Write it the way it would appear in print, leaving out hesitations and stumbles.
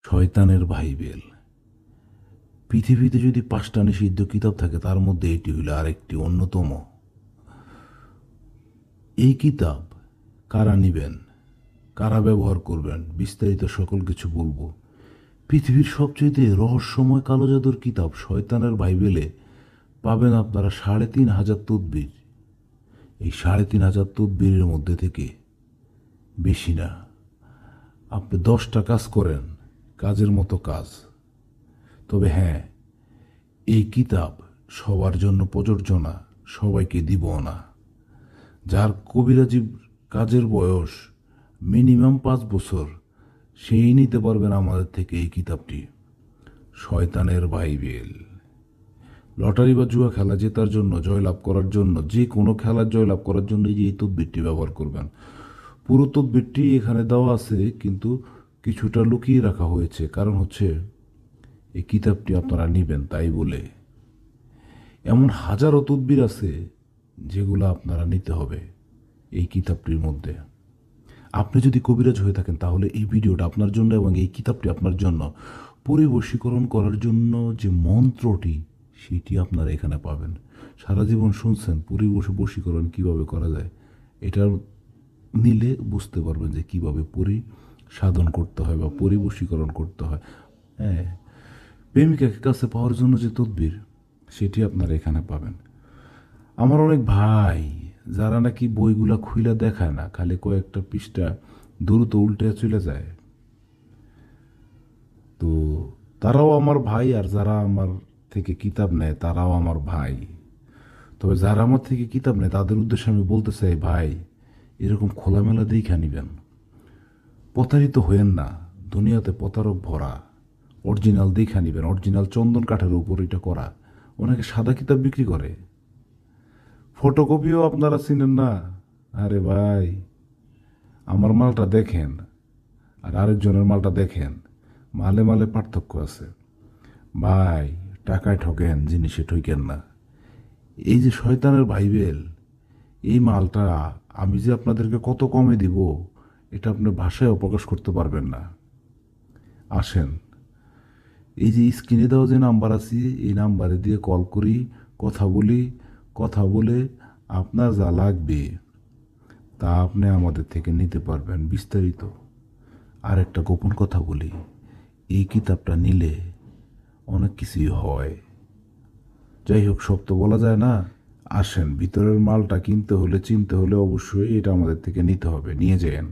শয়তানের বাইবেল। পৃথিবীতে যদি 5টা নিষিদ্ধ কিতাব থাকে তার মধ্যে এটি হইল আরেকটি অন্যতম। এই কিতাব কারা নিবেন, কারা ব্যবহার করবেন, বিস্তারিত সকল কিছু বলবো। পৃথিবীর সবচেয়ে রহস্যময় কালো জাদুর কিতাব শয়তানের বাইবেলে পাবেন আপনারা 3,500 তদবির। এই 3,500 তদবিরের মধ্যে থেকে বেশি না, আপনি 10টা কাজ করেন, কাজের মতো কাজ। তবে হ্যাঁ, এই কিতাব সবার জন্য প্রযোজ্য না, সবাইকে দিব না। যার কবিরাজি কাজের বয়স মিনিমাম 5 বছর, সেই নিতে পারবেন আমাদের থেকে এই কিতাবটি, শয়তানের বাইবেল। লটারি বা জুয়া খেলা জেতার জন্য, জয়লাভ করার জন্য, যে কোনো খেলার জয়লাভ করার জন্য এই তদবিরটি ব্যবহার করবেন। পুরো তদবিরটি এখানে দেওয়া আছে, কিন্তু কিছুটা লুকিয়ে রাখা হয়েছে, কারণ হচ্ছে এই কিতাবটি আপনারা নেবেন তাই বলে। এমন হাজারো তদবির আছে যেগুলো আপনারা নিতে হবে এই কিতাবটির মধ্যে। আপনি যদি কবিরাজ হয়ে থাকেন তাহলে এই ভিডিওটা আপনার জন্য এবং এই কিতাবটি আপনার জন্য। পরিবশীকরণ করার জন্য যে মন্ত্রটি, সেটি আপনারা এখানে পাবেন। সারা জীবন শুনছেন বশীকরণ কিভাবে করা যায়, এটা নিলে বুঝতে পারবেন যে কিভাবে সাধন করতে হয় বা পরিবশীকরণ করতে হয়। হ্যাঁ, প্রেমিকাকে কাছে পাওয়ার জন্য যে তদবির, সেটি আপনারা এখানে পাবেন। আমার অনেক ভাই যারা নাকি বইগুলা খুইলা দেখায় না, খালি কয়েকটা পৃষ্ঠা দ্রুত উল্টে চলে যায়, তো তারাও আমার ভাই, আর যারা আমার থেকে কিতাব নেয় তারাও আমার ভাই। তবে যারা আমার থেকে কিতাব নেয় তাদের উদ্দেশ্যে আমি বলতে চাই, ভাই এরকম খোলামেলা দেখা নিবেন, প্রতারিত হয়েন না। দুনিয়াতে প্রতারক ভরা। অরিজিনাল দেখা নিবেন, অরিজিনাল চন্দন কাঠের উপর এটা করা। অনেকে সাদা কিতাব বিক্রি করে, ফটোকপিও আপনারা চিনেন না। আরে ভাই, আমার মালটা দেখেন আর আরেকজনের মালটা দেখেন, মালে মালে পার্থক্য আছে। ভাই, টাকায় ঠকেন, জিনিসে ঠকেন না। এই যে শয়তানের বাইবেল, এই মালটা আমি যে আপনাদেরকে কত কমে দিব, এটা আপনি ভাষায়ও প্রকাশ করতে পারবেন না। আসেন, এই যে স্ক্রিনে দেওয়া যে নাম্বার আছে, এই নাম্বারে দিয়ে কল করি, কথা বলি, কথা বলে আপনার যা লাগবে তা আপনি আমাদের থেকে নিতে পারবেন বিস্তারিত। আর একটা গোপন কথা বলি, এই কিতাবটা নিলে অনেক কিছুই হয়। যাই হোক, সব তো বলা যায় না। আসেন, ভিতরের মালটা কিনতে হলে, চিনতে হলে অবশ্যই এটা আমাদের থেকে নিতে হবে, নিয়ে যান।